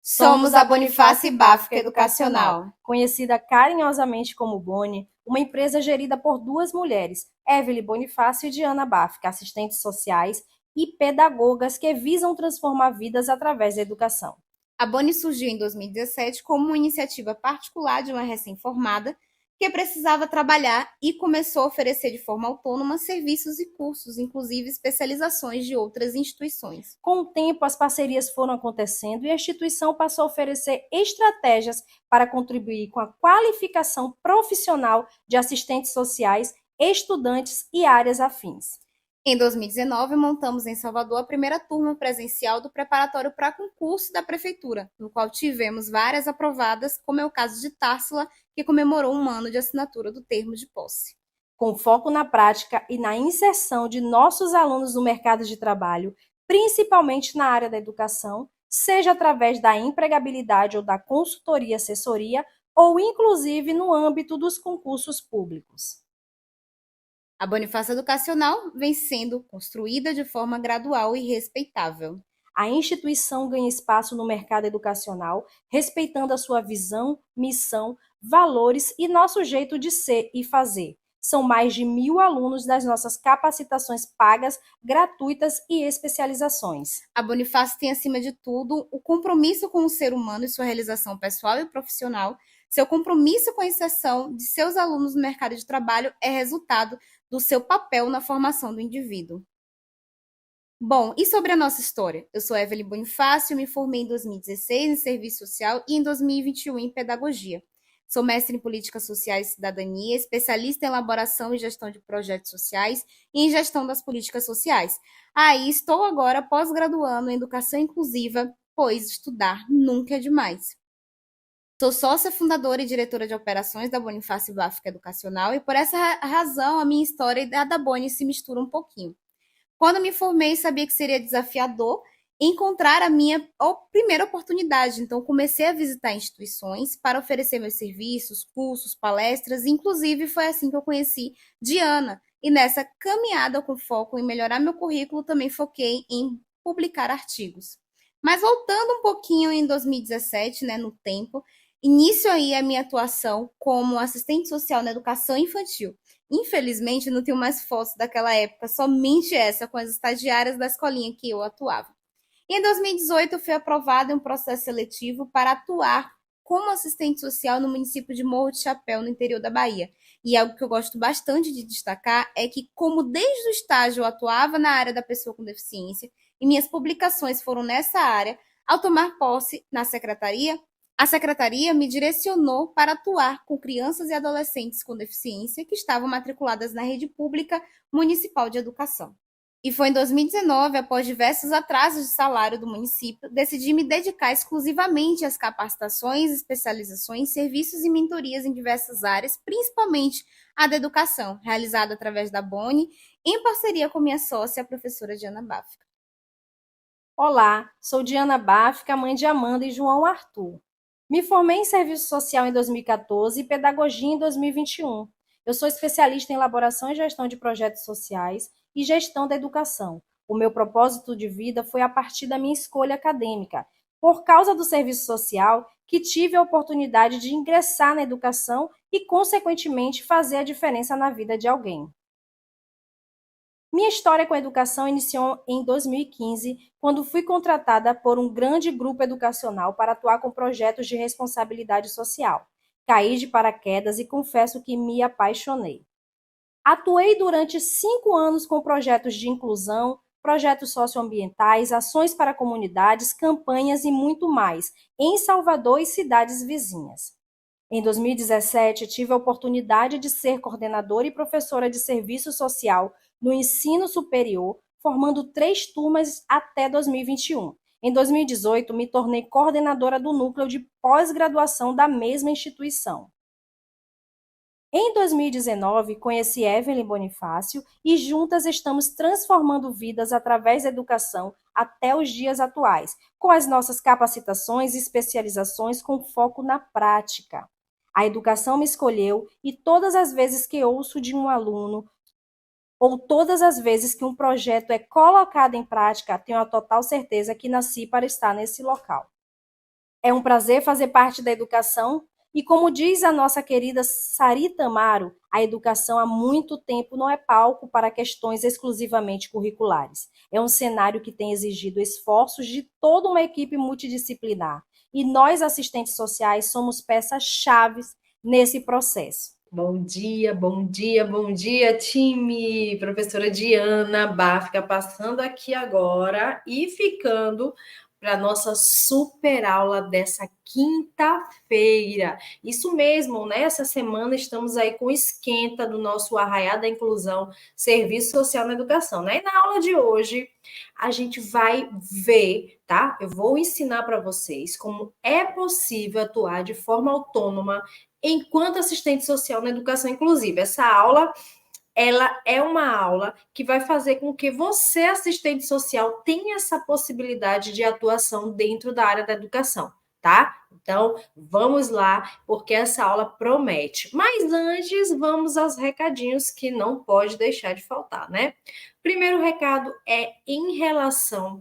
Somos a Bonifácio Báfica Educacional, conhecida carinhosamente como Boni, uma empresa gerida por duas mulheres, Evelyn Bonifácio e Diana Báfica, assistentes sociais e pedagogas que visam transformar vidas através da educação. A Boni surgiu em 2017 como uma iniciativa particular de uma recém-formada que precisava trabalhar e começou a oferecer de forma autônoma serviços e cursos, inclusive especializações de outras instituições. Com o tempo, as parcerias foram acontecendo e a instituição passou a oferecer estratégias para contribuir com a qualificação profissional de assistentes sociais, estudantes e áreas afins. Em 2019, montamos em Salvador a primeira turma presencial do preparatório para concurso da Prefeitura, no qual tivemos várias aprovadas, como é o caso de Társila, que comemorou 1 ano de assinatura do termo de posse. Com foco na prática e na inserção de nossos alunos no mercado de trabalho, principalmente na área da educação, seja através da empregabilidade ou da consultoria assessoria, ou inclusive no âmbito dos concursos públicos. A Bonifácio Educacional vem sendo construída de forma gradual e respeitável. A instituição ganha espaço no mercado educacional, respeitando a sua visão, missão, valores e nosso jeito de ser e fazer. São mais de 1.000 alunos das nossas capacitações pagas, gratuitas e especializações. A Bonifácio tem, acima de tudo, o compromisso com o ser humano e sua realização pessoal e profissional. Seu compromisso com a inserção de seus alunos no mercado de trabalho é resultado do seu papel na formação do indivíduo. Bom, e sobre a nossa história? Eu sou Evelyn Bonifácio, me formei em 2016 em Serviço Social e em 2021 em Pedagogia. Sou mestre em Políticas Sociais e Cidadania, especialista em elaboração e gestão de projetos sociais e em gestão das políticas sociais. Estou agora pós-graduando em Educação Inclusiva, pois estudar nunca é demais. Sou sócia fundadora e diretora de operações da Bonifácio Báfica Educacional e por essa razão a minha história e a da Boni se misturam um pouquinho. Quando me formei, sabia que seria desafiador encontrar a minha primeira oportunidade. Então, comecei a visitar instituições para oferecer meus serviços, cursos, palestras. Inclusive, foi assim que eu conheci Diana. E nessa caminhada com foco em melhorar meu currículo, também foquei em publicar artigos. Mas voltando um pouquinho em 2017, no tempo, início aí a minha atuação como assistente social na educação infantil. Infelizmente, não tenho mais fotos daquela época, somente essa com as estagiárias da escolinha que eu atuava. E em 2018, eu fui aprovada em um processo seletivo para atuar como assistente social no município de Morro de Chapéu, no interior da Bahia. E algo que eu gosto bastante de destacar é que, como desde o estágio eu atuava na área da pessoa com deficiência, e minhas publicações foram nessa área, ao tomar posse na secretaria, a secretaria me direcionou para atuar com crianças e adolescentes com deficiência que estavam matriculadas na rede pública municipal de educação. E foi em 2019, após diversos atrasos de salário do município, decidi me dedicar exclusivamente às capacitações, especializações, serviços e mentorias em diversas áreas, principalmente a da educação, realizada através da Boni, em parceria com minha sócia, a professora Diana Báfica. Olá, sou Diana Báfica, mãe de Amanda e João Arthur. Me formei em Serviço Social em 2014 e Pedagogia em 2021. Eu sou especialista em elaboração e gestão de projetos sociais e gestão da educação. O meu propósito de vida foi a partir da minha escolha acadêmica. Por causa do serviço social, que tive a oportunidade de ingressar na educação e, consequentemente, fazer a diferença na vida de alguém. Minha história com a educação iniciou em 2015, quando fui contratada por um grande grupo educacional para atuar com projetos de responsabilidade social. Caí de paraquedas e confesso que me apaixonei. Atuei durante 5 anos com projetos de inclusão, projetos socioambientais, ações para comunidades, campanhas e muito mais, em Salvador e cidades vizinhas. Em 2017, tive a oportunidade de ser coordenadora e professora de serviço social no ensino superior, formando 3 turmas até 2021. Em 2018, me tornei coordenadora do núcleo de pós-graduação da mesma instituição. Em 2019, conheci Evelyn Bonifácio e juntas estamos transformando vidas através da educação até os dias atuais, com as nossas capacitações e especializações com foco na prática. A educação me escolheu e todas as vezes que ouço de um aluno ou todas as vezes que um projeto é colocado em prática, tenho a total certeza que nasci para estar nesse local. É um prazer fazer parte da educação e, como diz a nossa querida Sarita Amaro, a educação há muito tempo não é palco para questões exclusivamente curriculares. É um cenário que tem exigido esforços de toda uma equipe multidisciplinar. E nós, assistentes sociais, somos peças-chave nesse processo. Bom dia, bom dia, bom dia, time! Professora Diana Báfica passando aqui agora e ficando para a nossa super aula dessa quinta-feira. Isso mesmo, né? Essa semana estamos aí com o esquenta do nosso Arraiá da Inclusão, Serviço Social na Educação, né? E na aula de hoje a gente vai ver, tá? Eu vou ensinar para vocês como é possível atuar de forma autônoma enquanto assistente social na educação inclusiva. Essa aula, ela é uma aula que vai fazer com que você, assistente social, tenha essa possibilidade de atuação dentro da área da educação, tá? Então, vamos lá, porque essa aula promete. Mas antes, vamos aos recadinhos que não pode deixar de faltar, né? Primeiro recado é em relação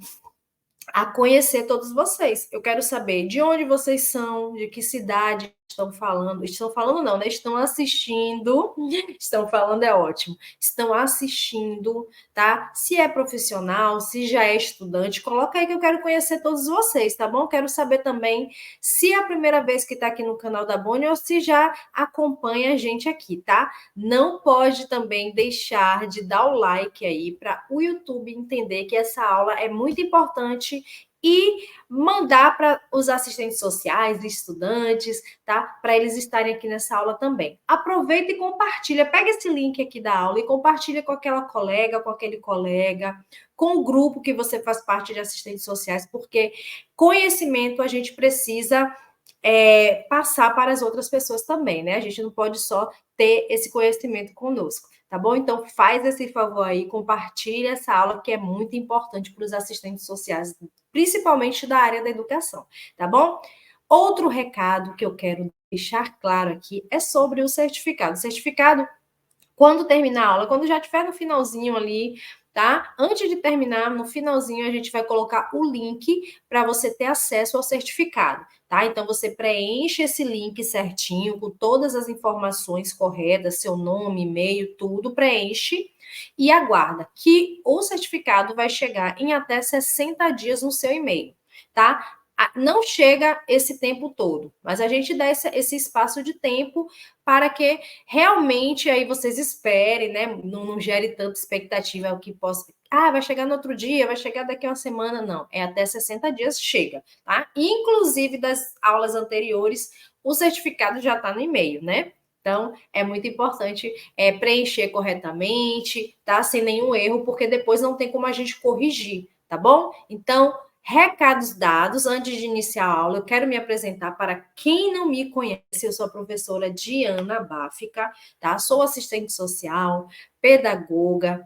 a conhecer todos vocês. Eu quero saber de onde vocês são, de que cidade estão falando. Estão falando não, né? Estão assistindo. Estão falando é ótimo. Estão assistindo, tá? Se é profissional, se já é estudante, coloca aí que eu quero conhecer todos vocês, tá bom? Quero saber também se é a primeira vez que está aqui no canal da Boni ou se já acompanha a gente aqui, tá? Não pode também deixar de dar o like aí para o YouTube entender que essa aula é muito importante e mandar para os assistentes sociais, estudantes, tá? Para eles estarem aqui nessa aula também. Aproveita e compartilha, pega esse link aqui da aula e compartilha com aquela colega, com aquele colega, com o grupo que você faz parte de assistentes sociais, porque conhecimento a gente precisa passar para as outras pessoas também, né? A gente não pode só ter esse conhecimento conosco, tá bom? Então, faz esse favor aí, compartilha essa aula que é muito importante para os assistentes sociais, principalmente da área da educação, tá bom? Outro recado que eu quero deixar claro aqui é sobre o certificado. O certificado, quando terminar a aula, quando já estiver no finalzinho ali, tá? Antes de terminar, no finalzinho, a gente vai colocar o link para você ter acesso ao certificado, tá? Então, você preenche esse link certinho, com todas as informações corretas, seu nome, e-mail, tudo, preenche e aguarda que o certificado vai chegar em até 60 dias no seu e-mail, tá? Não chega esse tempo todo, mas a gente dá esse espaço de tempo para que realmente aí vocês esperem, né? Não gere tanta expectativa o que possa. Ah, vai chegar no outro dia, vai chegar daqui a uma semana. Não, é até 60 dias chega, tá? Inclusive das aulas anteriores, o certificado já está no e-mail, né? Então, é muito importante preencher corretamente, tá? Sem nenhum erro, porque depois não tem como a gente corrigir, tá bom? Então, recados dados, antes de iniciar a aula, eu quero me apresentar para quem não me conhece, eu sou a professora Diana Báfica, tá? Sou assistente social, pedagoga,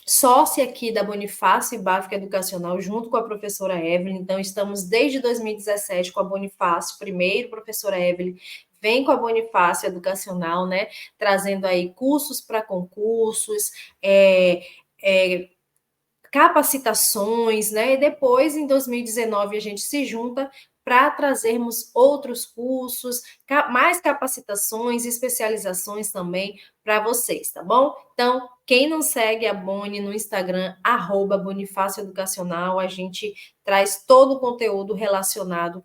sócia aqui da Bonifácio e Báfica Educacional, junto com a professora Evelyn, então estamos desde 2017 com a Bonifácio, primeiro professora Evelyn, vem com a Bonifácio Educacional, né, trazendo aí cursos para concursos, capacitações, né? E depois, em 2019, a gente se junta para trazermos outros cursos, mais capacitações, especializações também para vocês, tá bom? Então, quem não segue a Boni no Instagram, @Bonifácio Educacional, a gente traz todo o conteúdo relacionado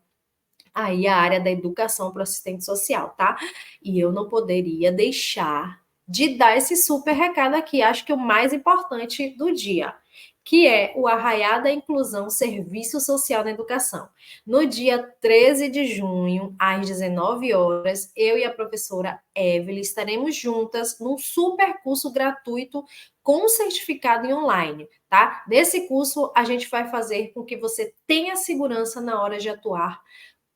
aí à área da educação para o assistente social, tá? E eu não poderia deixar de dar esse super recado aqui, acho que o mais importante do dia, que é o Arraiá da Inclusão Serviço Social na Educação. No dia 13 de junho, às 19 horas, eu e a professora Evelyn estaremos juntas num super curso gratuito com certificado em online, tá? Nesse curso, a gente vai fazer com que você tenha segurança na hora de atuar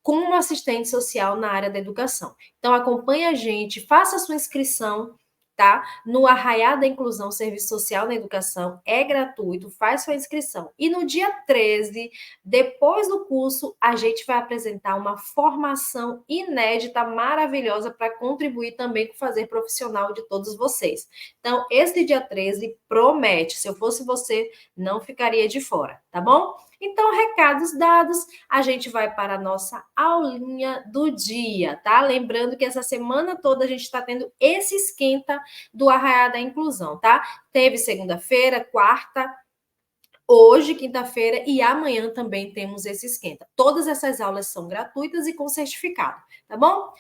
como assistente social na área da educação. Então, acompanhe a gente, faça a sua inscrição, tá? No Arraiá da Inclusão Serviço Social na Educação, é gratuito, faz sua inscrição. E no dia 13, depois do curso, a gente vai apresentar uma formação inédita, maravilhosa, para contribuir também com o fazer profissional de todos vocês. Então, esse dia 13 promete, se eu fosse você, não ficaria de fora, tá bom? Então, recados dados, a gente vai para a nossa aulinha do dia, tá? Lembrando que essa semana toda a gente está tendo esse esquenta do Arraiá da Inclusão, tá? Teve segunda-feira, quarta, hoje, quinta-feira, e amanhã também temos esse esquenta. Todas essas aulas são gratuitas e com certificado, tá bom?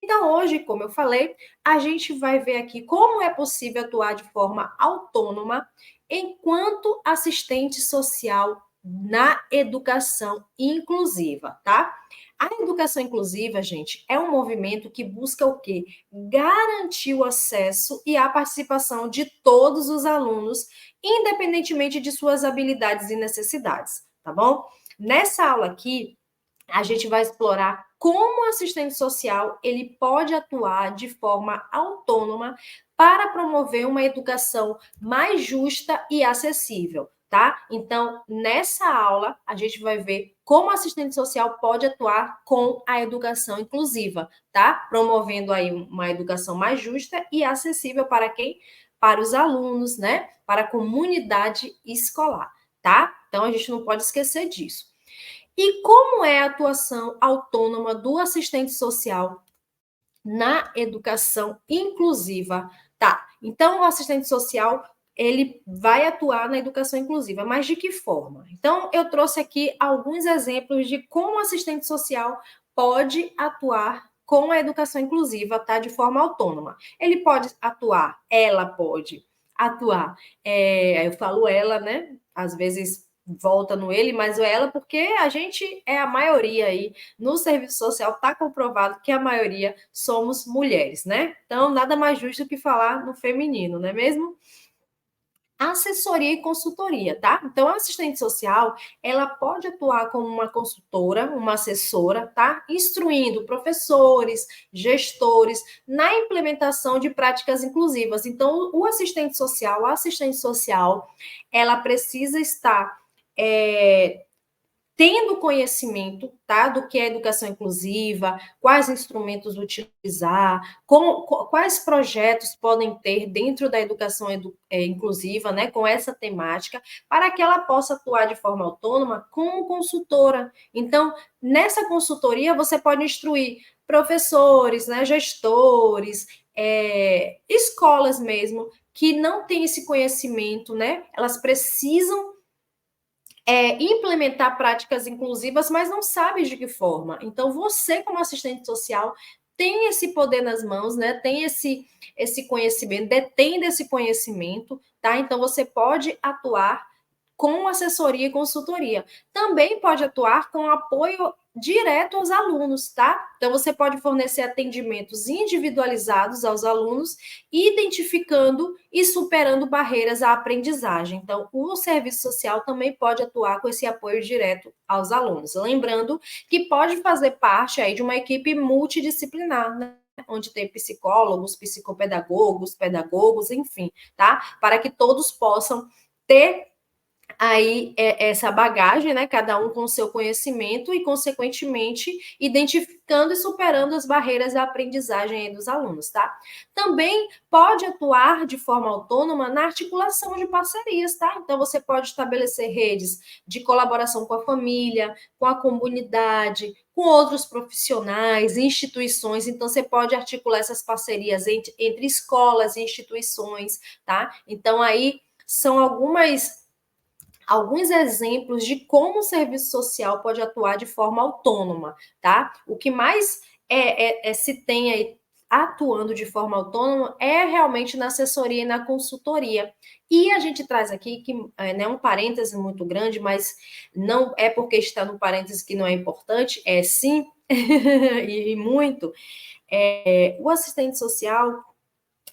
Então, hoje, como eu falei, a gente vai ver aqui como é possível atuar de forma autônoma enquanto assistente social na educação inclusiva, tá? A educação inclusiva, gente, é um movimento que busca o quê? Garantir o acesso e a participação de todos os alunos, independentemente de suas habilidades e necessidades, tá bom? Nessa aula aqui, a gente vai explorar como o assistente social ele pode atuar de forma autônoma para promover uma educação mais justa e acessível, tá? Então, nessa aula, a gente vai ver como o assistente social pode atuar com a educação inclusiva, tá? Promovendo aí uma educação mais justa e acessível para quem? Para os alunos, né? Para a comunidade escolar, tá? Então, a gente não pode esquecer disso. E como é a atuação autônoma do assistente social na educação inclusiva? Tá, então o assistente social, ele vai atuar na educação inclusiva, mas de que forma? Então, eu trouxe aqui alguns exemplos de como o assistente social pode atuar com a educação inclusiva, tá? De forma autônoma. Ele pode atuar, ela pode atuar, eu falo ela, né? Às vezes volta no ele, mas o ela, porque a gente é a maioria aí no serviço social, está comprovado que a maioria somos mulheres, né? Então, nada mais justo que falar no feminino, não é mesmo? Assessoria e consultoria, tá? Então, a assistente social, ela pode atuar como uma consultora, uma assessora, tá? Instruindo professores, gestores na implementação de práticas inclusivas. Então, o assistente social, a assistente social, ela precisa estar tendo conhecimento, tá, do que é educação inclusiva, quais instrumentos utilizar, quais projetos podem ter dentro da educação inclusiva, né, com essa temática, para que ela possa atuar de forma autônoma como consultora. Então, nessa consultoria, você pode instruir professores, né, gestores, escolas mesmo, que não têm esse conhecimento, né, elas precisam implementar práticas inclusivas, mas não sabe de que forma. Então, você, como assistente social, tem esse poder nas mãos, né? Tem esse conhecimento, detém desse conhecimento, tá? Então, você pode atuar com assessoria e consultoria. Também pode atuar com apoio direto aos alunos, tá? Então, você pode fornecer atendimentos individualizados aos alunos, identificando e superando barreiras à aprendizagem. Então, o serviço social também pode atuar com esse apoio direto aos alunos. Lembrando que pode fazer parte aí de uma equipe multidisciplinar, né? Onde tem psicólogos, psicopedagogos, pedagogos, enfim, tá? Para que todos possam ter aí essa bagagem, né? Cada um com o seu conhecimento e, consequentemente, identificando e superando as barreiras da aprendizagem dos alunos, tá? Também pode atuar de forma autônoma na articulação de parcerias, tá? Então, você pode estabelecer redes de colaboração com a família, com a comunidade, com outros profissionais, instituições. Então, você pode articular essas parcerias entre escolas e instituições, tá? Então, aí são alguns exemplos de como o serviço social pode atuar de forma autônoma, tá? O que mais se tem aí atuando de forma autônoma é realmente na assessoria e na consultoria. E a gente traz aqui que é um parêntese muito grande, mas não é porque está no parêntese que não é importante, é sim, e muito. O assistente social,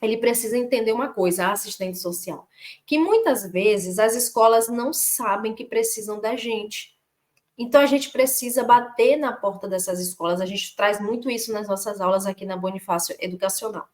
ele precisa entender uma coisa, a assistente social, que muitas vezes as escolas não sabem que precisam da gente. Então, a gente precisa bater na porta dessas escolas, a gente traz muito isso nas nossas aulas aqui na Bonifácio Educacional.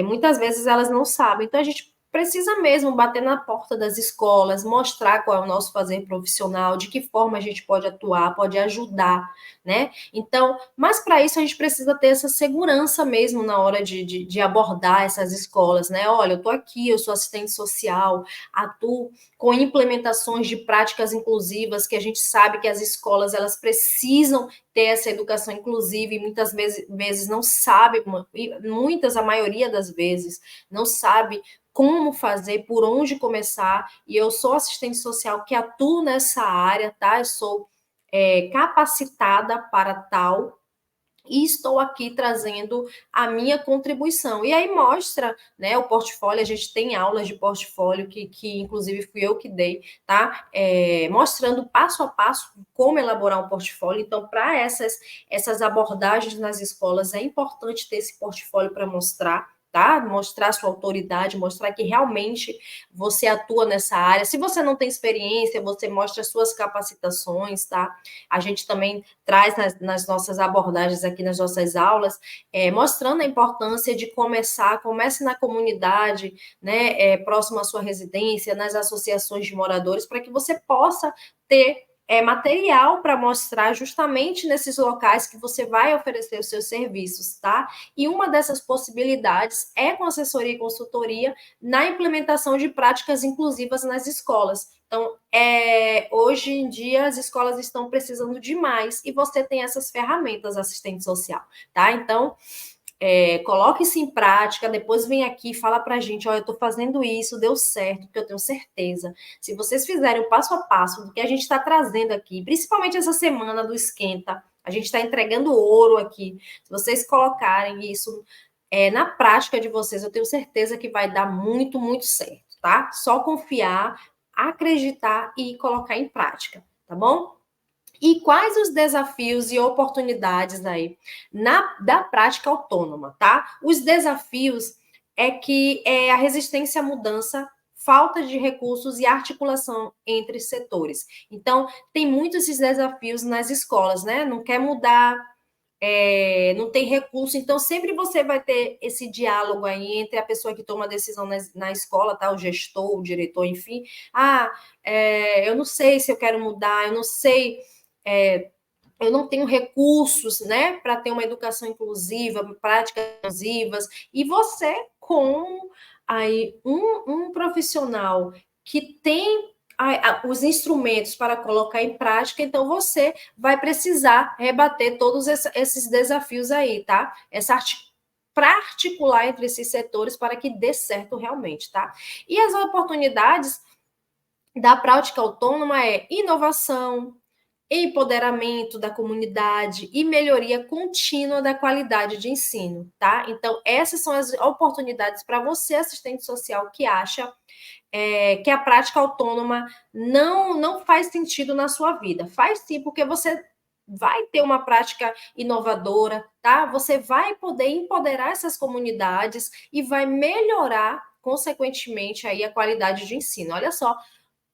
Muitas vezes elas não sabem, então a gente precisa mesmo bater na porta das escolas, mostrar qual é o nosso fazer profissional, de que forma a gente pode atuar, pode ajudar, né? Então, mas para isso a gente precisa ter essa segurança mesmo na hora de abordar essas escolas, né? Olha, eu estou aqui, eu sou assistente social, atuo com implementações de práticas inclusivas, que a gente sabe que as escolas elas precisam ter essa educação inclusiva e muitas vezes não sabe, a maioria das vezes não sabe como fazer, por onde começar, e eu sou assistente social que atuo nessa área, tá? Eu sou capacitada para tal, e estou aqui trazendo a minha contribuição. E aí mostra, né, o portfólio, a gente tem aulas de portfólio que inclusive fui eu que dei, tá? Mostrando passo a passo como elaborar um portfólio. Então, para essas abordagens nas escolas, é importante ter esse portfólio para mostrar, tá? Mostrar sua autoridade, mostrar que realmente você atua nessa área. Se você não tem experiência, você mostra suas capacitações, tá? A gente também traz nas nossas abordagens aqui nas nossas aulas, mostrando a importância de comece na comunidade, né, próximo à sua residência, nas associações de moradores, para que você possa ter material para mostrar justamente nesses locais que você vai oferecer os seus serviços, tá? E uma dessas possibilidades é com assessoria e consultoria na implementação de práticas inclusivas nas escolas. Então, hoje em dia, as escolas estão precisando de mais e você tem essas ferramentas, assistente social, tá? Então, coloque isso em prática, depois vem aqui e fala pra gente, olha, eu tô fazendo isso, deu certo, porque eu tenho certeza. Se vocês fizerem o passo a passo do que a gente está trazendo aqui, principalmente essa semana do Esquenta, a gente está entregando ouro aqui. Se vocês colocarem isso na prática de vocês, eu tenho certeza que vai dar muito, muito certo, tá? Só confiar, acreditar e colocar em prática, tá bom? E quais os desafios e oportunidades aí da prática autônoma, tá? Os desafios é que a resistência à mudança, falta de recursos e articulação entre setores. Então, tem muitos esses desafios nas escolas, né? Não quer mudar, não tem recurso, então sempre você vai ter esse diálogo aí entre a pessoa que toma a decisão na escola, tá? O gestor, o diretor, enfim. Eu não sei se eu quero mudar, eu não sei, eu não tenho recursos, né, para ter uma educação inclusiva, práticas inclusivas, e você, como aí um profissional que tem os instrumentos para colocar em prática, então você vai precisar rebater todos esses desafios aí, tá? Para articular entre esses setores para que dê certo realmente, tá? E as oportunidades da prática autônoma é inovação, empoderamento da comunidade e melhoria contínua da qualidade de ensino, tá? Então, essas são as oportunidades para você, assistente social, que acha que a prática autônoma não faz sentido na sua vida. Faz sim, porque você vai ter uma prática inovadora, tá? Você vai poder empoderar essas comunidades e vai melhorar, consequentemente, aí a qualidade de ensino. Olha só,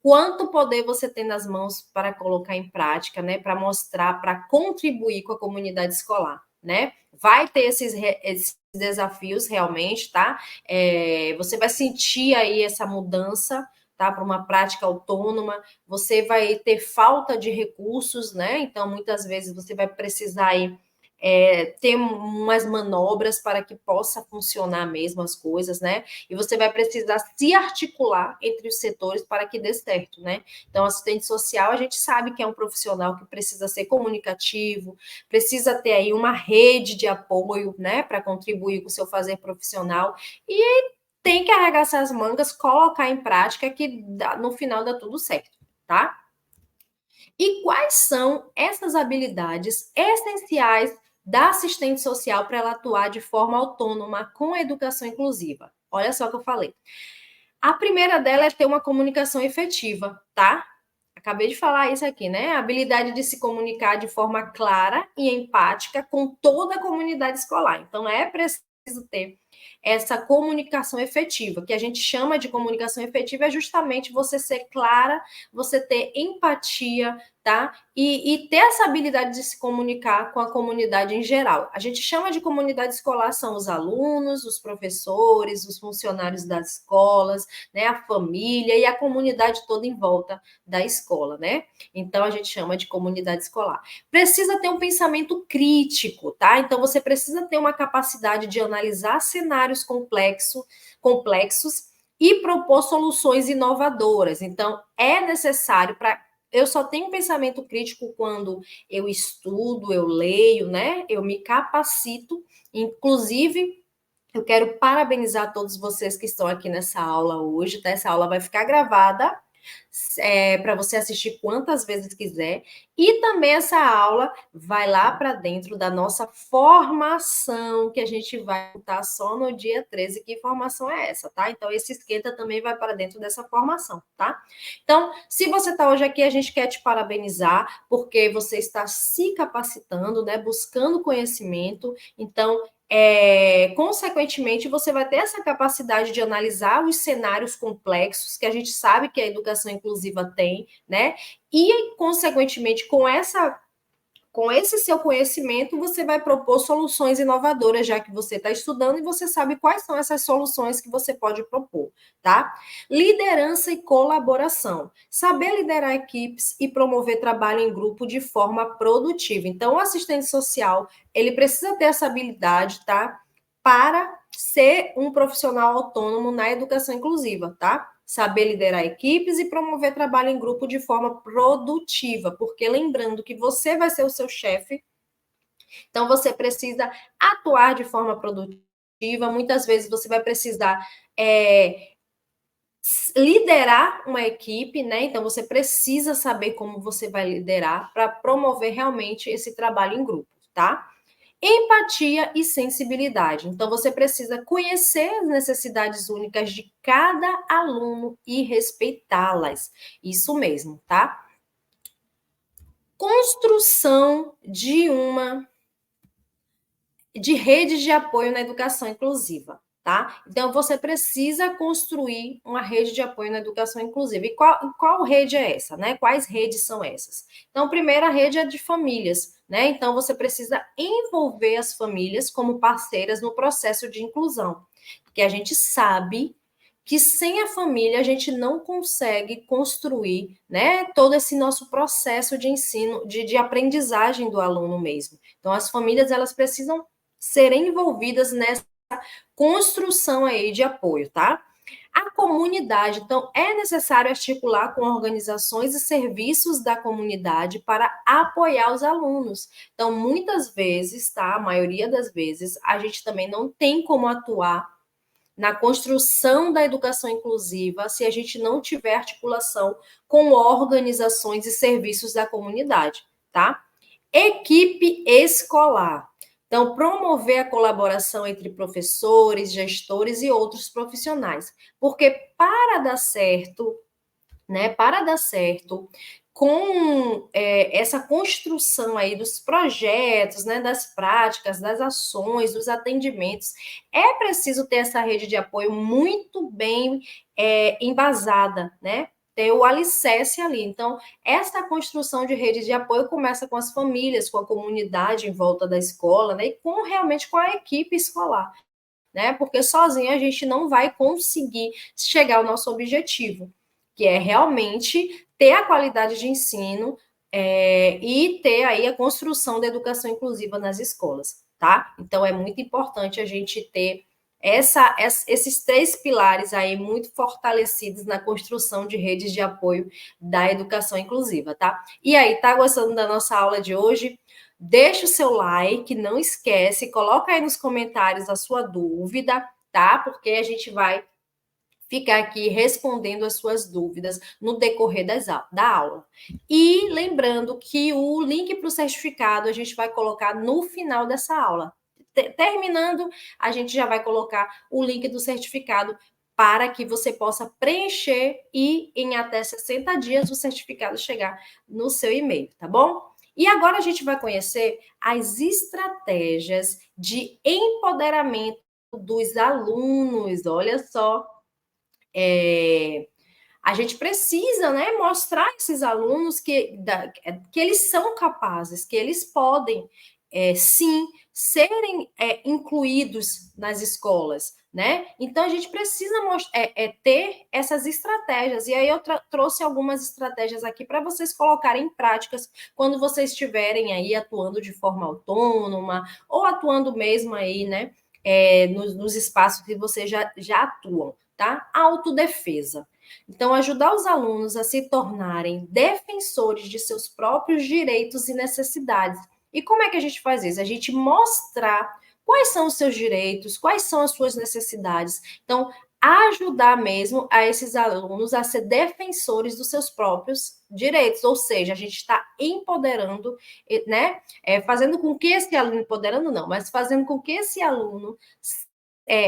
quanto poder você tem nas mãos para colocar em prática, né? Para mostrar, para contribuir com a comunidade escolar, né? Vai ter esses desafios realmente, tá? Você vai sentir aí essa mudança, tá? Para uma prática autônoma, você vai ter falta de recursos, né? Então, muitas vezes você vai precisar aí ter umas manobras para que possa funcionar mesmo as coisas, né? E você vai precisar se articular entre os setores para que dê certo, né? Então, assistente social, a gente sabe que é um profissional que precisa ser comunicativo, precisa ter aí uma rede de apoio, né, para contribuir com o seu fazer profissional e tem que arregaçar as mangas, colocar em prática que no final dá tudo certo, tá? E quais são essas habilidades essenciais da assistente social para ela atuar de forma autônoma com a educação inclusiva? Olha só o que eu falei. A primeira dela é ter uma comunicação efetiva, tá? Acabei de falar isso aqui, né? A habilidade de se comunicar de forma clara e empática com toda a comunidade escolar. Então, é preciso ter essa comunicação efetiva, que a gente chama de comunicação efetiva, é justamente você ser clara, você ter empatia, tá? E ter essa habilidade de se comunicar com a comunidade em geral. A gente chama de comunidade escolar, são os alunos, os professores, os funcionários das escolas, né? A família e a comunidade toda em volta da escola, né? Então, a gente chama de comunidade escolar. Precisa ter um pensamento crítico, tá? Então, você precisa ter uma capacidade de analisar cenários complexos e propor soluções inovadoras. Então, é necessário para. Eu só tenho pensamento crítico quando eu estudo, eu leio, né? Eu me capacito. Inclusive, eu quero parabenizar todos vocês que estão aqui nessa aula hoje, tá? Essa aula vai ficar gravada para você assistir quantas vezes quiser. E também essa aula vai lá para dentro da nossa formação, que a gente vai estar só no dia 13. Que formação é essa, tá? Então, esse esquenta também vai para dentro dessa formação, tá? Então, se você está hoje aqui, a gente quer te parabenizar, porque você está se capacitando, né? Buscando conhecimento. Então, consequentemente, você vai ter essa capacidade de analisar os cenários complexos que a gente sabe que a educação inclusiva tem, né? E, consequentemente, com esse seu conhecimento, você vai propor soluções inovadoras, já que você está estudando e você sabe quais são essas soluções que você pode propor, tá? Liderança e colaboração. Saber liderar equipes e promover trabalho em grupo de forma produtiva. Então, o assistente social, ele precisa ter essa habilidade, tá? Para ser um profissional autônomo na educação inclusiva, tá? Saber liderar equipes e promover trabalho em grupo de forma produtiva, porque lembrando que você vai ser o seu chefe, então você precisa atuar de forma produtiva, muitas vezes você vai precisar liderar uma equipe, né? Então você precisa saber como você vai liderar para promover realmente esse trabalho em grupo, tá? Empatia e sensibilidade. Então, você precisa conhecer as necessidades únicas de cada aluno e respeitá-las. Isso mesmo, tá? Construção de redes de apoio na educação inclusiva, tá? Então, você precisa construir uma rede de apoio na educação inclusiva. E qual rede é essa, né? Quais redes são essas? Então, a primeira rede é de famílias, né? Então, você precisa envolver as famílias como parceiras no processo de inclusão, porque a gente sabe que sem a família a gente não consegue construir, né, todo esse nosso processo de ensino, de aprendizagem do aluno mesmo. Então, as famílias, elas precisam serem envolvidas nessa construção aí de apoio, tá? A comunidade, então, é necessário articular com organizações e serviços da comunidade para apoiar os alunos. Então, muitas vezes, tá? A maioria das vezes, a gente também não tem como atuar na construção da educação inclusiva se a gente não tiver articulação com organizações e serviços da comunidade, tá? Equipe escolar. Então, promover a colaboração entre professores, gestores e outros profissionais. Porque para dar certo, né, para dar certo, com essa construção aí dos projetos, né, das práticas, das ações, dos atendimentos, é preciso ter essa rede de apoio muito bem embasada, né? Ter o alicerce ali. Então, essa construção de rede de apoio começa com as famílias, com a comunidade em volta da escola, né? E realmente com a equipe escolar, né? Porque sozinho a gente não vai conseguir chegar ao nosso objetivo, que é realmente ter a qualidade de ensino e ter aí a construção da educação inclusiva nas escolas, tá? Então, é muito importante a gente ter esses três pilares aí muito fortalecidos na construção de redes de apoio da educação inclusiva, tá? E aí, tá gostando da nossa aula de hoje? Deixa o seu like, não esquece, coloca aí nos comentários a sua dúvida, tá? Porque a gente vai ficar aqui respondendo as suas dúvidas no decorrer da aula. E lembrando que o link para o certificado a gente vai colocar no final dessa aula. Terminando, a gente já vai colocar o link do certificado para que você possa preencher e em até 60 dias o certificado chegar no seu e-mail, tá bom? E agora a gente vai conhecer as estratégias de empoderamento dos alunos, olha só. A gente precisa, né, mostrar a esses alunos que eles são capazes, que eles podem, sim, serem incluídos nas escolas, né? Então, a gente precisa ter essas estratégias. E aí eu trouxe algumas estratégias aqui para vocês colocarem em práticas quando vocês estiverem aí atuando de forma autônoma ou atuando mesmo aí, né, nos espaços que vocês já atuam, tá? Autodefesa. Então, ajudar os alunos a se tornarem defensores de seus próprios direitos e necessidades. E como é que a gente faz isso? A gente mostrar quais são os seus direitos, quais são as suas necessidades. Então, ajudar mesmo a esses alunos a ser defensores dos seus próprios direitos, ou seja, a gente está empoderando, né? Fazendo com que esse aluno, empoderando não, mas fazendo com que esse aluno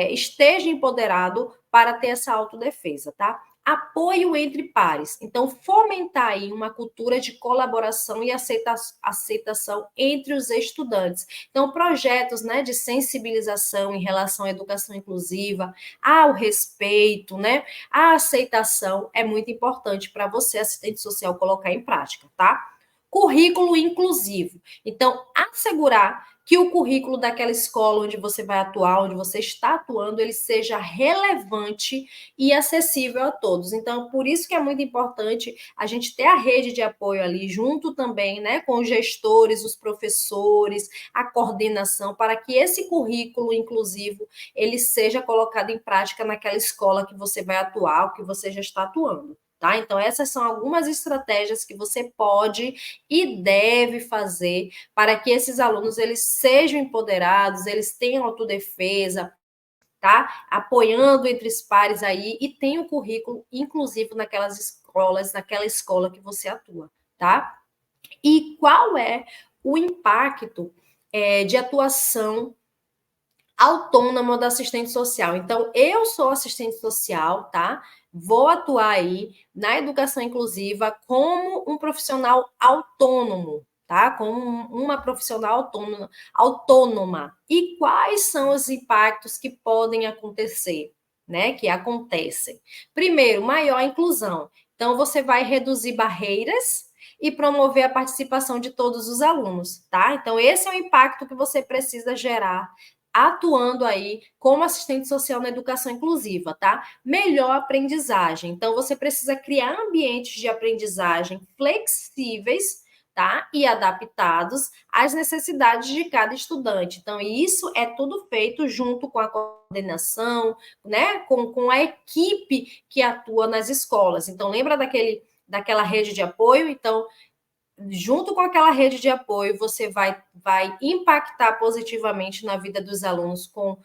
esteja empoderado para ter essa autodefesa, tá? Apoio entre pares. Então, fomentar aí uma cultura de colaboração e aceitação entre os estudantes. Então, projetos, né, de sensibilização em relação à educação inclusiva, ao respeito, né, à aceitação é muito importante para você, assistente social, colocar em prática, tá? Currículo inclusivo. Então, assegurar que o currículo daquela escola onde você vai atuar, onde você está atuando, ele seja relevante e acessível a todos. Então, por isso que é muito importante a gente ter a rede de apoio ali, junto também, né, com os gestores, os professores, a coordenação, para que esse currículo inclusivo, ele seja colocado em prática naquela escola que você vai atuar, ou que você já está atuando. Tá? Então, essas são algumas estratégias que você pode e deve fazer para que esses alunos eles sejam empoderados, eles tenham autodefesa, tá? Apoiando entre os pares aí e tenham o currículo inclusivo naquelas escolas, naquela escola que você atua, tá? E qual é o impacto de atuação autônoma do assistente social? Então, eu sou assistente social, tá? Vou atuar aí na educação inclusiva como um profissional autônomo, tá? Como uma profissional autônoma. E quais são os impactos que podem acontecer, né? Que acontecem. Primeiro, maior inclusão. Então, você vai reduzir barreiras e promover a participação de todos os alunos, tá? Então, esse é o impacto que você precisa gerar atuando aí como assistente social na educação inclusiva, tá? Melhor aprendizagem. Então, você precisa criar ambientes de aprendizagem flexíveis, tá? E adaptados às necessidades de cada estudante. Então, isso é tudo feito junto com a coordenação, né? Com a equipe que atua nas escolas. Então, lembra daquela rede de apoio? Então, junto com aquela rede de apoio, você vai impactar positivamente na vida dos alunos com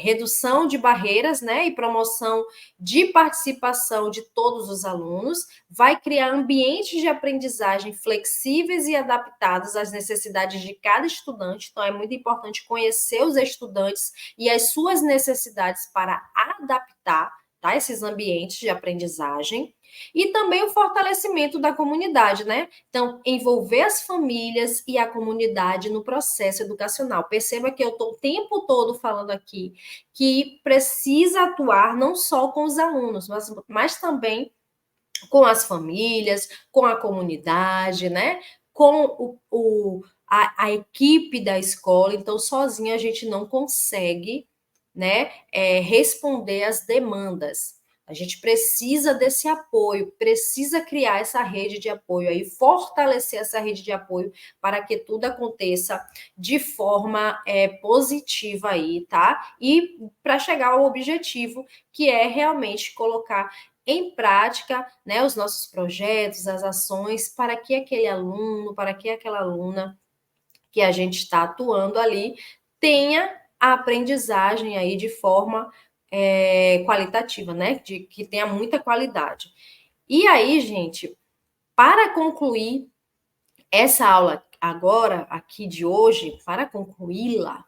redução de barreiras, né, e promoção de participação de todos os alunos, vai criar ambientes de aprendizagem flexíveis e adaptados às necessidades de cada estudante. Então, é muito importante conhecer os estudantes e as suas necessidades para adaptar, tá, esses ambientes de aprendizagem. E também o fortalecimento da comunidade, né? Então, envolver as famílias e a comunidade no processo educacional. Perceba que eu estou o tempo todo falando aqui que precisa atuar não só com os alunos, mas também com as famílias, com a comunidade, né? Com a equipe da escola. Então, sozinha a gente não consegue, né, responder às demandas. A gente precisa desse apoio, precisa criar essa rede de apoio aí, fortalecer essa rede de apoio para que tudo aconteça de forma positiva aí, tá? E para chegar ao objetivo, que é realmente colocar em prática, né, os nossos projetos, as ações, para que aquele aluno, para que aquela aluna que a gente está atuando ali tenha a aprendizagem aí de forma qualitativa, né? Que tenha muita qualidade. E aí, gente, para concluir essa aula agora, aqui de hoje, para concluí-la,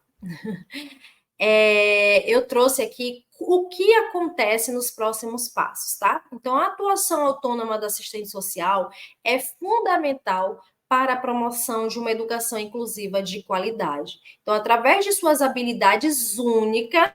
eu trouxe aqui o que acontece nos próximos passos, tá? Então, a atuação autônoma do assistente social é fundamental para a promoção de uma educação inclusiva de qualidade. Então, através de suas habilidades únicas,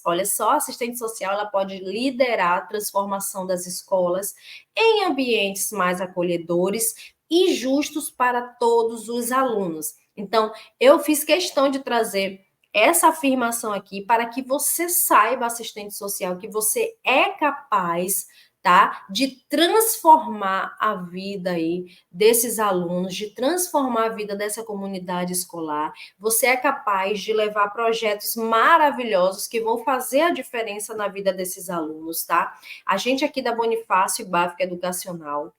Olha só, a assistente social ela pode liderar a transformação das escolas em ambientes mais acolhedores e justos para todos os alunos. Então, eu fiz questão de trazer essa afirmação aqui para que você saiba, assistente social, que você é capaz, tá, de transformar a vida aí desses alunos, de transformar a vida dessa comunidade escolar. Você é capaz de levar projetos maravilhosos que vão fazer a diferença na vida desses alunos, tá? A gente aqui da Bonifácio Báfica Educacional,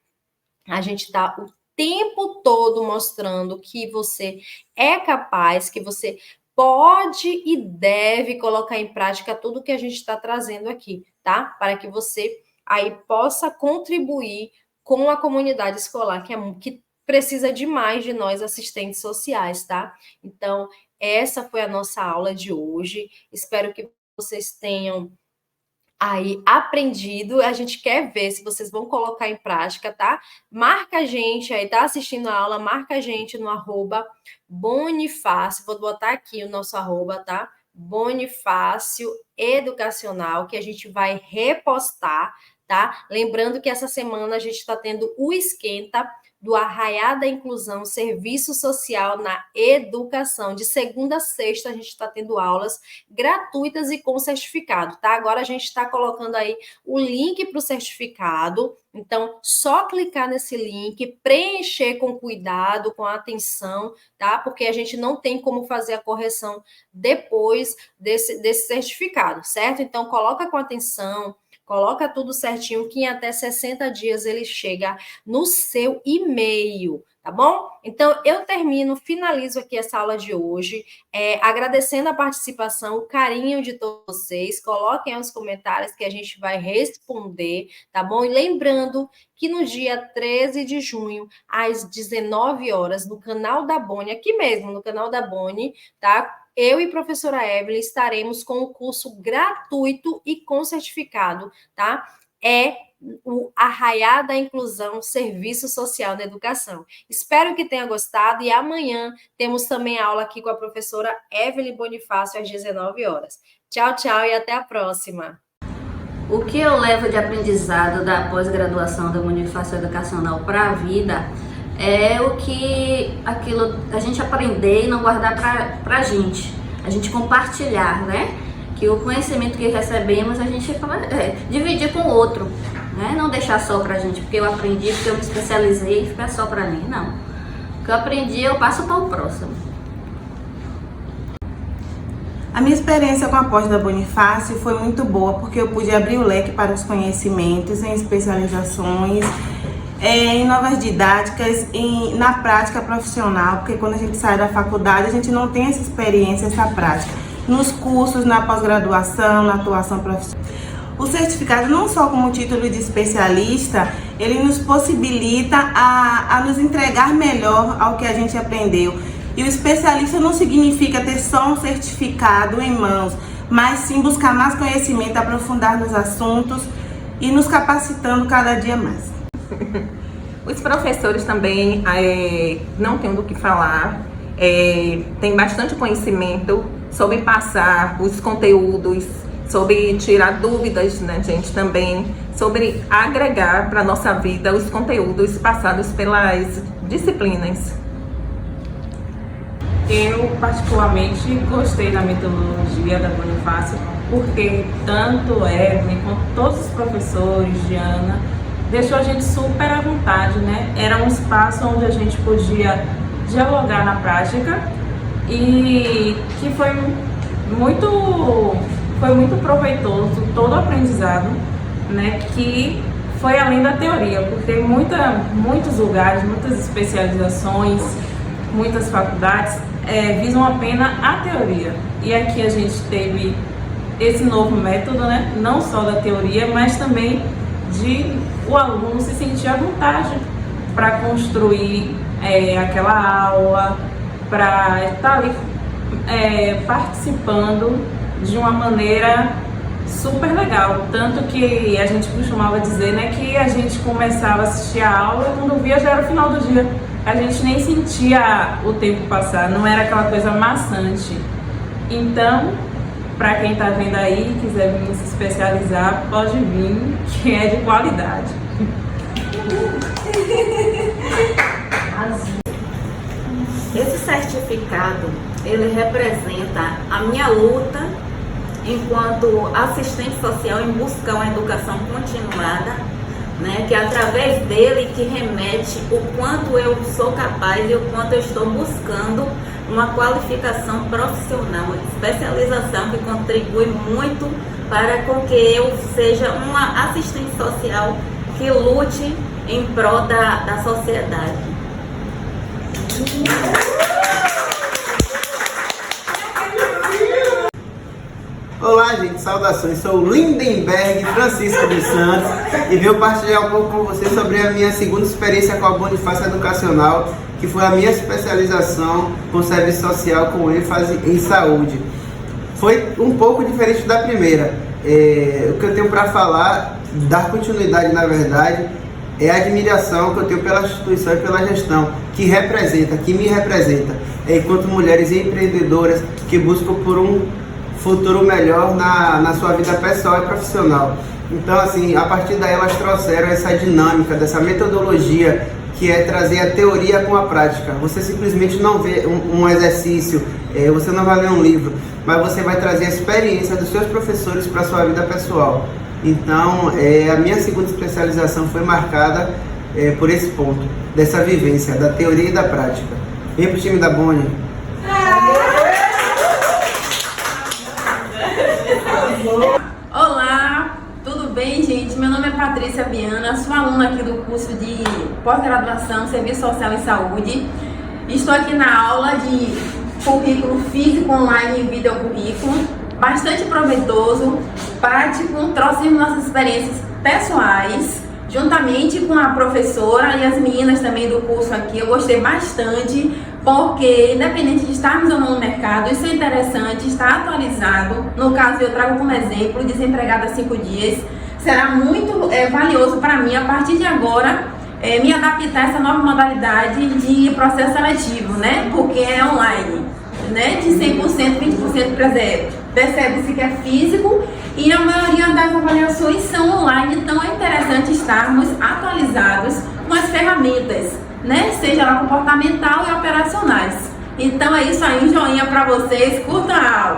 a gente está o tempo todo mostrando que você é capaz, que você pode e deve colocar em prática tudo que a gente está trazendo aqui, tá? Para que você aí possa contribuir com a comunidade escolar, que precisa demais de nós, assistentes sociais, tá? Então, essa foi a nossa aula de hoje. Espero que vocês tenham aí aprendido. A gente quer ver se vocês vão colocar em prática, tá? Marca a gente aí, tá assistindo a aula, marca a gente no @Bonifácio, vou botar aqui o nosso arroba, tá? Bonifácio Educacional, que a gente vai repostar, tá? Lembrando que essa semana a gente está tendo o esquenta do Arraiá da Inclusão, Serviço Social na Educação. De segunda a sexta, a gente está tendo aulas gratuitas e com certificado, tá? Agora a gente está colocando aí o link para o certificado. Então, só clicar nesse link, preencher com cuidado, com atenção, tá? Porque a gente não tem como fazer a correção depois desse certificado, certo? Então, coloca com atenção, coloca tudo certinho, que em até 60 dias ele chega no seu e-mail, tá bom? Então, eu finalizo aqui essa aula de hoje, agradecendo a participação, o carinho de todos vocês. Coloquem aí os comentários que a gente vai responder, tá bom? E lembrando que no dia 13 de junho, às 19 horas, no canal da Boni, aqui mesmo, no canal da Boni, tá? Eu e professora Evelyn estaremos com o curso gratuito e com certificado, tá? É o Arraiá da Inclusão, Serviço Social na Educação. Espero que tenha gostado e amanhã temos também aula aqui com a professora Evelyn Bonifácio às 19 horas. Tchau, tchau e até a próxima. O que eu levo de aprendizado da pós-graduação da Bonifácio Educacional para a vida é aquilo a gente aprender e não guardar para a gente compartilhar, né? Que o conhecimento que recebemos a gente dividir com o outro, né? Não deixar só para a gente, porque eu aprendi, porque eu me especializei e ficar só para mim, não. O que eu aprendi eu passo para o próximo. A minha experiência com a pós da Bonifácio foi muito boa, porque eu pude abrir o leque para os conhecimentos em especializações, em novas didáticas, na prática profissional, porque quando a gente sai da faculdade a gente não tem essa experiência, essa prática. Nos cursos, na pós-graduação, na atuação profissional. O certificado, não só como título de especialista, ele nos possibilita a nos entregar melhor ao que a gente aprendeu. E o especialista não significa ter só um certificado em mãos, mas sim buscar mais conhecimento, aprofundar nos assuntos e nos capacitando cada dia mais. Os professores também não têm do que falar, têm bastante conhecimento sobre passar os conteúdos, sobre tirar dúvidas da gente também, sobre agregar para a nossa vida os conteúdos passados pelas disciplinas. Eu particularmente gostei da metodologia da Bonifácio, porque tanto Evelyn quanto todos os professores, Diana, deixou a gente super à vontade, né? Era um espaço onde a gente podia dialogar na prática e que foi muito proveitoso todo o aprendizado, né? Que foi além da teoria, porque muitos lugares, muitas especializações, muitas faculdades visam apenas a teoria. E aqui a gente teve esse novo método, né? Não só da teoria, mas também de o aluno se sentir à vontade para construir aquela aula, para estar ali participando de uma maneira super legal. Tanto que a gente costumava dizer, né, que a gente começava a assistir a aula e quando via já era o final do dia. A gente nem sentia o tempo passar, não era aquela coisa maçante. Então, para quem está vendo aí e quiser vir se especializar, pode vir, que é de qualidade. Esse certificado, ele representa a minha luta enquanto assistente social em buscar uma educação continuada, né, que é através dele que remete o quanto eu sou capaz e o quanto eu estou buscando uma qualificação profissional, especialização que contribui muito para com que eu seja uma assistente social que lute em prol da sociedade. Olá, gente, saudações. Sou Lindenberg Francisco dos Santos e venho partilhar um pouco com vocês sobre a minha segunda experiência com a Bonifácio Educacional, que foi a minha especialização com serviço social com ênfase em saúde. Foi um pouco diferente da primeira. O que eu tenho para falar, dar continuidade na verdade, é a admiração que eu tenho pela instituição e pela gestão, que me representa, enquanto mulheres empreendedoras que buscam por um futuro melhor na sua vida pessoal e profissional. Então, assim, a partir daí elas trouxeram essa dinâmica, dessa metodologia, que é trazer a teoria com a prática. Você simplesmente não vê um exercício, você não vai ler um livro, mas você vai trazer a experiência dos seus professores para a sua vida pessoal. Então, a minha segunda especialização foi marcada por esse ponto, dessa vivência, da teoria e da prática. Vem pro time da Boni. Olá, tudo bem, gente? Meu nome é Patrícia Viana, sou aluna aqui do curso de pós-graduação Serviço Social e Saúde. Estou aqui na aula de currículo físico online e videocurrículo, bastante proveitoso, prático, trouxemos nossas experiências pessoais, juntamente com a professora e as meninas também do curso aqui. Eu gostei bastante, porque independente de estarmos ou não no mercado, isso é interessante, está atualizado. No caso, eu trago como exemplo, desempregada há 5 dias, será muito valioso para mim, a partir de agora, me adaptar a essa nova modalidade de processo seletivo, né? Porque é online, né? De 100%, 20% percebe-se que é físico e a maioria das avaliações são online, então é interessante estarmos atualizados com as ferramentas, né? Seja lá comportamental e operacionais. Então é isso aí, um joinha para vocês, curta a aula!